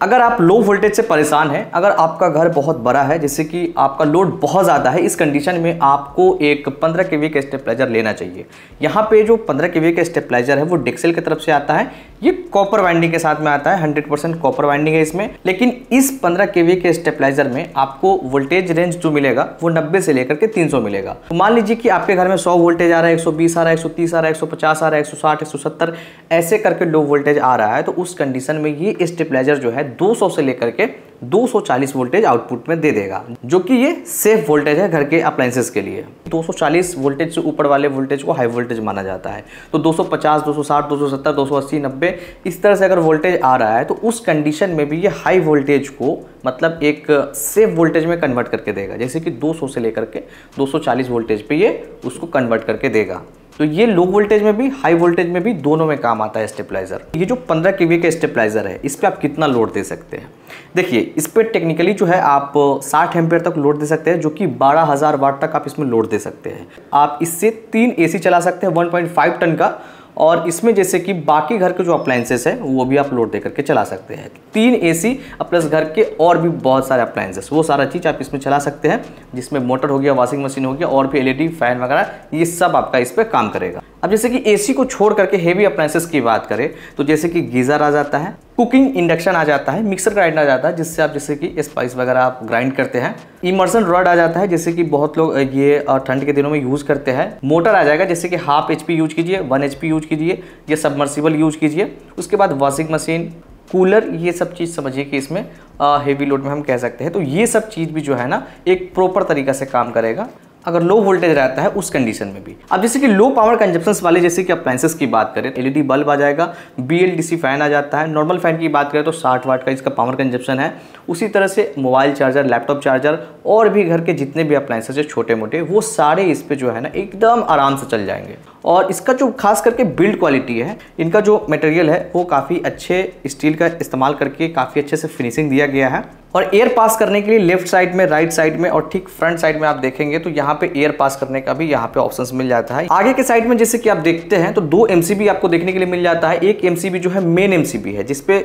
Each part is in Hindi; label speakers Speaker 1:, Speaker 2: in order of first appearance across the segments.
Speaker 1: अगर आप लो वोल्टेज से परेशान हैं, अगर आपका घर बहुत बड़ा है, जैसे कि आपका लोड बहुत ज़्यादा है, इस कंडीशन में आपको एक 15 केवी का स्टेबलाइजर लेना चाहिए। यहाँ पे जो 15 केवी का स्टेबलाइजर है वो डेक्सेल की तरफ से आता है। ये कॉपर वाइंडिंग के साथ में आता है, 100% कॉपर वाइंडिंग है इसमें। लेकिन इस 15 केवी के स्टेबलाइजर में आपको वोल्टेज रेंज जो मिलेगा वो 90 से लेकर के 300 मिलेगा। तो मान लीजिए कि आपके घर में 100 वोल्टेज आ रहा है, 120 आ रहा है, 130 आ रहा है, 150 आ रहा है, 160, 170 ऐसे करके लो वोल्टेज आ रहा है, तो उस कंडीशन में ये स्टेबलाइजर जो है 200 से लेकर के 240 वोल्टेज आउटपुट में दे देगा, जो कि ये सेफ वोल्टेज है घर के अप्लायंसेस के लिए। 240 वोल्टेज से ऊपर वाले वोल्टेज को हाई वोल्टेज माना जाता है। तो 250, 260, 270, 280, 90 इस तरह से अगर वोल्टेज आ रहा है तो उस कंडीशन में भी ये हाई वोल्टेज को मतलब एक सेफ वोल्टेज में कन्वर्ट करके देगा, जैसे कि 200 से लेकर के 240 वोल्टेज पे ये उसको कन्वर्ट करके देगा। तो ये लो वोल्टेज में भी हाई वोल्टेज में भी दोनों में काम आता है स्टेबलाइजर। ये जो 15 केवी का स्टेबलाइजर है, इस पे आप कितना लोड दे सकते हैं? देखिए, इस पे टेक्निकली जो है आप 60 एम्पियर तक लोड दे सकते हैं, जो कि 12,000 वाट तक आप इसमें लोड दे सकते हैं। आप इससे 3 एसी चला सकते हैं 1.5 टन का, और इसमें जैसे कि बाकी घर के जो अप्लायंसेस है वो भी आप लोड दे करके चला सकते हैं। 3 एसी प्लस घर के और भी बहुत सारे अप्लायंसेस, वो सारा चीज़ आप इसमें चला सकते हैं, जिसमें मोटर हो गया, वॉशिंग मशीन हो गया, और भी एलईडी फैन वगैरह, ये सब आपका इस पर काम करेगा। अब जैसे कि एसी को छोड़ करके हेवी अप्लायंसेस की बात करें तो जैसे कि गीज़र आ जाता है, कुकिंग इंडक्शन आ जाता है, मिक्सर ग्राइंडर आ जाता है जिससे आप जैसे कि स्पाइस वगैरह आप ग्राइंड करते हैं, इमर्सन रॉड आ जाता है जैसे कि बहुत लोग ये ठंड के दिनों में यूज़ करते हैं, मोटर आ जाएगा जैसे कि हाफ HP यूज कीजिए, 1 HP यूज कीजिए, या सबमर्सिबल यूज कीजिए। उसके बाद वॉशिंग मशीन, कूलर, ये सब चीज़ समझिए कि इसमें हेवी लोड में हम कह सकते हैं। तो ये सब चीज़ भी जो है ना एक प्रॉपर तरीका से काम करेगा अगर लो वोल्टेज रहता है उस कंडीशन में भी। अब जैसे कि लो पावर कंजप्शंस वाले जैसे कि अप्लायंसेस की बात करें, एलईडी बल्ब आ जाएगा, BLDC फैन आ जाता है। नॉर्मल फैन की बात करें तो 60 वाट का इसका पावर कंजप्शन है। उसी तरह से मोबाइल चार्जर, लैपटॉप चार्जर और भी घर के जितने भी अप्लायंसेस है छोटे मोटे, वो सारे इस पे जो है ना एकदम आराम से चल जाएंगे। और इसका जो खास करके बिल्ड क्वालिटी है, इनका जो मटेरियल है वो काफ़ी अच्छे स्टील का इस्तेमाल करके काफ़ी अच्छे से फिनिशिंग दिया गया है। और एयर पास करने के लिए लेफ्ट साइड में, राइट साइड में और ठीक फ्रंट साइड में आप देखेंगे तो यहाँ पे एयर पास करने का भी यहाँ पे ऑप्शंस मिल जाता है। आगे के साइड में जैसे कि आप देखते हैं तो 2 MCB आपको देखने के लिए मिल जाता है। एक MCB जो है मेन MCB है जिसपे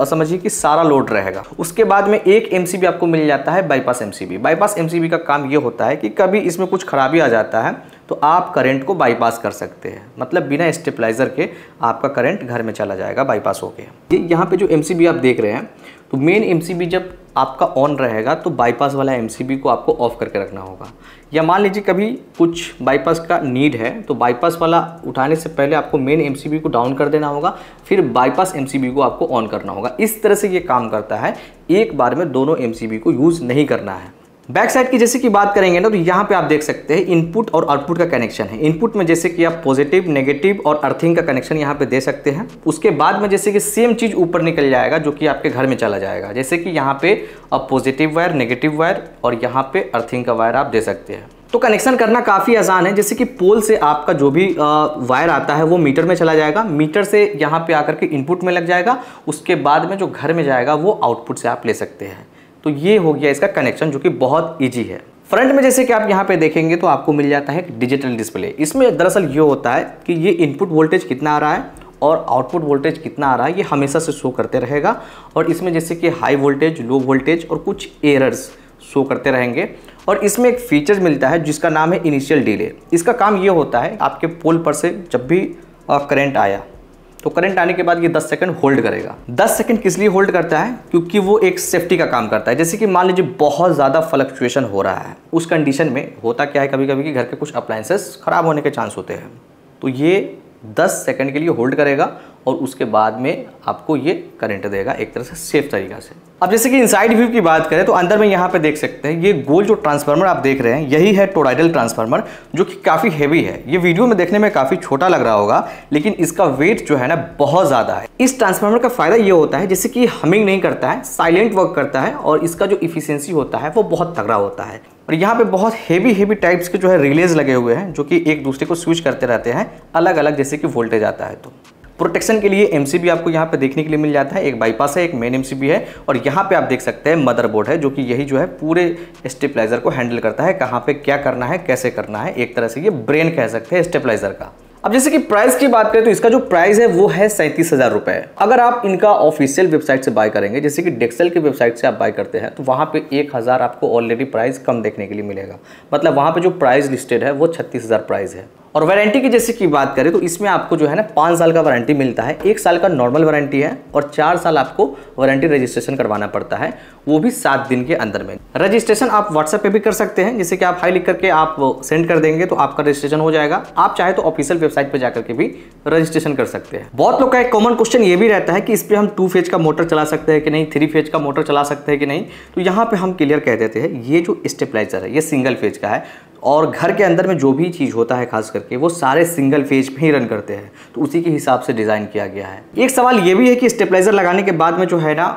Speaker 1: समझिए कि सारा लोड रहेगा। उसके बाद में एक MCB आपको मिल जाता है बाईपास MCB। बाईपास MCB का काम ये होता है कि कभी इसमें कुछ खराबी आ जाता है तो आप करंट को बाईपास कर सकते हैं, मतलब बिना स्टेबलाइजर के आपका करंट घर में चला जाएगा बाईपास होके। ये यहाँ पे जो MCB आप देख रहे हैं तो मेन MCB जब आपका ऑन रहेगा तो बाईपास वाला MCB को आपको ऑफ करके रखना होगा। या मान लीजिए कभी कुछ बाईपास का नीड है तो बाईपास वाला उठाने से पहले आपको मेन MCB को डाउन कर देना होगा, फिर बाईपास MCB को आपको ऑन करना होगा। इस तरह से ये काम करता है, एक बार में दोनों MCB को यूज़ नहीं करना है। बैक साइड की जैसे कि बात करेंगे ना तो यहाँ पे आप देख सकते हैं इनपुट और आउटपुट का कनेक्शन है। इनपुट में जैसे कि आप पॉजिटिव, नेगेटिव और अर्थिंग का कनेक्शन यहाँ पे दे सकते हैं। उसके बाद में जैसे कि सेम चीज़ ऊपर निकल जाएगा जो कि आपके घर में चला जाएगा, जैसे कि यहाँ पे पॉजिटिव वायर, नेगेटिव वायर और यहाँ पे अर्थिंग का वायर आप दे सकते हैं। तो कनेक्शन करना काफ़ी आसान है। जैसे कि पोल से आपका जो भी वायर आता है वो मीटर में चला जाएगा, मीटर से यहाँ पे आकर के इनपुट में लग जाएगा, उसके बाद में जो घर में जाएगा वो आउटपुट से आप ले सकते हैं। तो ये हो गया इसका कनेक्शन जो कि बहुत ईजी है। फ्रंट में जैसे कि आप यहाँ पे देखेंगे तो आपको मिल जाता है डिजिटल डिस्प्ले। इसमें दरअसल ये होता है कि ये इनपुट वोल्टेज कितना आ रहा है और आउटपुट वोल्टेज कितना आ रहा है ये हमेशा से शो करते रहेगा। और इसमें जैसे कि हाई वोल्टेज, लो वोल्टेज और कुछ एरर्स शो करते रहेंगे। और इसमें एक फीचर मिलता है जिसका नाम है इनिशियल डिले। इसका काम ये होता है आपके पोल पर से जब भी करंट आया तो करंट आने के बाद ये 10 सेकंड होल्ड करेगा। 10 सेकंड किस लिए होल्ड करता है? क्योंकि वो एक सेफ्टी का काम करता है। जैसे कि मान लीजिए बहुत ज़्यादा फ्लक्चुएशन हो रहा है, उस कंडीशन में होता क्या है कभी कभी कि घर के कुछ अप्लायंसेस ख़राब होने के चांस होते हैं, तो ये 10 सेकंड के लिए होल्ड करेगा और उसके बाद में आपको ये करंट देगा एक तरह से सेफ तरीका से। अब जैसे कि इनसाइड व्यू की बात करें तो अंदर में यहाँ पे देख सकते हैं ये गोल जो ट्रांसफार्मर आप देख रहे हैं यही है टोरॉइडल ट्रांसफार्मर, जो कि काफ़ी हैवी है। ये वीडियो में देखने में काफ़ी छोटा लग रहा होगा लेकिन इसका वेट जो है ना बहुत ज़्यादा है। इस ट्रांसफार्मर का फायदा ये होता है जैसे कि हमिंग नहीं करता है, साइलेंट वर्क करता है और इसका जो इफिशियंसी होता है वो बहुत तगड़ा होता है। और यहाँ पे बहुत हेवी टाइप्स के जो है रिलेज लगे हुए हैं जो कि एक दूसरे को स्विच करते रहते हैं अलग अलग जैसे कि वोल्टेज आता है। तो प्रोटेक्शन के लिए MCB आपको यहाँ पे देखने के लिए मिल जाता है। एक बाईपास है, एक मेन MCB है और यहाँ पे आप देख सकते हैं मदरबोर्ड है जो कि यही जो है पूरे स्टेबलाइजर को हैंडल करता है, कहाँ पे क्या करना है, कैसे करना है। एक तरह से ये ब्रेन कह सकते हैं स्टेबलाइजर का। अब जैसे कि प्राइस की बात करें तो इसका जो प्राइस है वो है 37,000 रुपए। अगर आप इनका ऑफिशियल वेबसाइट से बाय करेंगे, जैसे कि डेक्सेल की वेबसाइट से आप बाय करते हैं, तो वहाँ पे 1,000 आपको ऑलरेडी प्राइस कम देखने के लिए मिलेगा। मतलब वहाँ पे जो प्राइस लिस्टेड है वो 36,000 प्राइस है। और वारंटी की जैसे कि बात करें तो इसमें आपको जो है ना 5 साल का वारंटी मिलता है, 1 साल का नॉर्मल वारंटी है और 4 साल आपको वारंटी रजिस्ट्रेशन करवाना पड़ता है, वो भी 7 दिन के अंदर में। रजिस्ट्रेशन आप व्हाट्सएप पे भी कर सकते हैं, जैसे कि आप हाई लिख करके आप सेंड कर देंगे तो आपका रजिस्ट्रेशन हो जाएगा। आप चाहे तो ऑफिशियल वेबसाइट पे जाकर के भी रजिस्ट्रेशन कर सकते हैं। बहुत लोग का एक कॉमन क्वेश्चन ये भी रहता है कि इस पे हम 2 फेज का मोटर चला सकते हैं कि नहीं, 3 फेज का मोटर चला सकते हैं कि नहीं। तो यहाँ पे हम क्लियर कह देते हैं, ये जो स्टेबलाइजर है ये सिंगल फेज का है और घर के अंदर में जो भी चीज़ होता है खास करके वो सारे सिंगल फेज पे ही रन करते हैं, तो उसी के हिसाब से डिज़ाइन किया गया है। एक सवाल ये भी है कि स्टेबलाइजर लगाने के बाद में जो है ना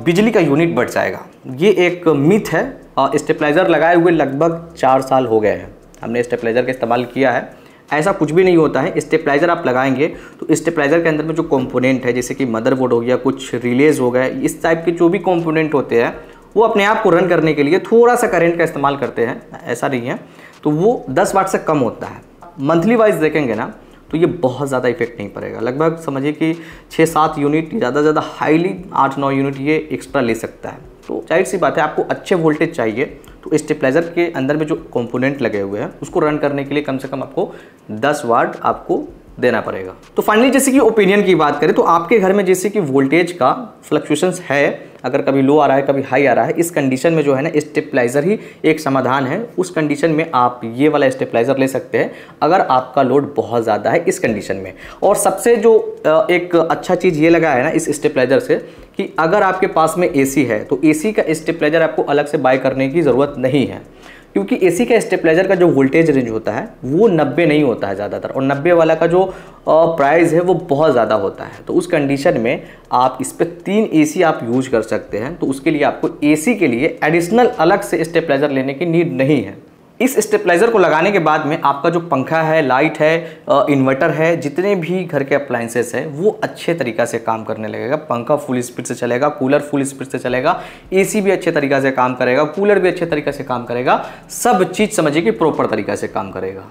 Speaker 1: बिजली का यूनिट बढ़ जाएगा, ये एक मिथ है। स्टेबलाइजर लगाए हुए लगभग 4 साल हो गए हैं, हमने स्टेबलाइजर का इस्तेमाल किया है, ऐसा कुछ भी नहीं होता है। स्टेबलाइजर आप लगाएंगे तो स्टेबलाइजर के अंदर में जो कंपोनेंट है, जैसे कि मदरबोर्ड हो गया, कुछ रिलेज हो गए, इस टाइप के जो भी कंपोनेंट होते हैं वो अपने आप को रन करने के लिए थोड़ा सा करंट का इस्तेमाल करते हैं, ऐसा नहीं है। तो वो 10 वाट से कम होता है। मंथली वाइज देखेंगे ना तो ये बहुत ज़्यादा इफेक्ट नहीं पड़ेगा, लगभग समझिए कि 6-7 यूनिट, ज़्यादा से ज़्यादा हाईली 8-9 यूनिट ये एक्स्ट्रा ले सकता है। तो जाहिर सी बात है, आपको अच्छे वोल्टेज चाहिए तो स्टेबलाइजर के अंदर में जो कंपोनेंट लगे हुए हैं उसको रन करने के लिए कम से कम आपको 10 वाट आपको देना पड़ेगा। तो फाइनली जैसे कि ओपिनियन की बात करें तो आपके घर में जैसे कि वोल्टेज का फ्लक्चुएशंस है, अगर कभी लो आ रहा है कभी हाई आ रहा है, इस कंडीशन में जो है ना स्टेबलाइजर ही एक समाधान है। उस कंडीशन में आप ये वाला स्टेबलाइजर ले सकते हैं अगर आपका लोड बहुत ज़्यादा है इस कंडीशन में। और सबसे जो एक अच्छा चीज़ ये लगा है ना इस स्टेबलाइजर से कि अगर आपके पास में एसी है तो एसी का स्टेबलाइजर आपको अलग से बाय करने की ज़रूरत नहीं है, क्योंकि एसी का स्टेबलाइजर का जो वोल्टेज रेंज होता है वो 90 नहीं होता है ज़्यादातर, और 90 वाला का जो प्राइस है वो बहुत ज़्यादा होता है। तो उस कंडीशन में आप इस पर 3 एसी आप यूज कर सकते हैं, तो उसके लिए आपको एसी के लिए एडिशनल अलग से स्टेबलाइजर लेने की नीड नहीं है। इस स्टेबलाइजर को लगाने के बाद में आपका जो पंखा है, लाइट है, इन्वर्टर है, जितने भी घर के अप्लायंसेस है वो अच्छे तरीक़ा से काम करने लगेगा। पंखा फुल स्पीड से चलेगा, कूलर फुल स्पीड से चलेगा, एसी भी अच्छे तरीक़ा से काम करेगा, कूलर भी अच्छे तरीक़े से काम करेगा, सब चीज़ समझिए कि प्रॉपर तरीक़ा से काम करेगा।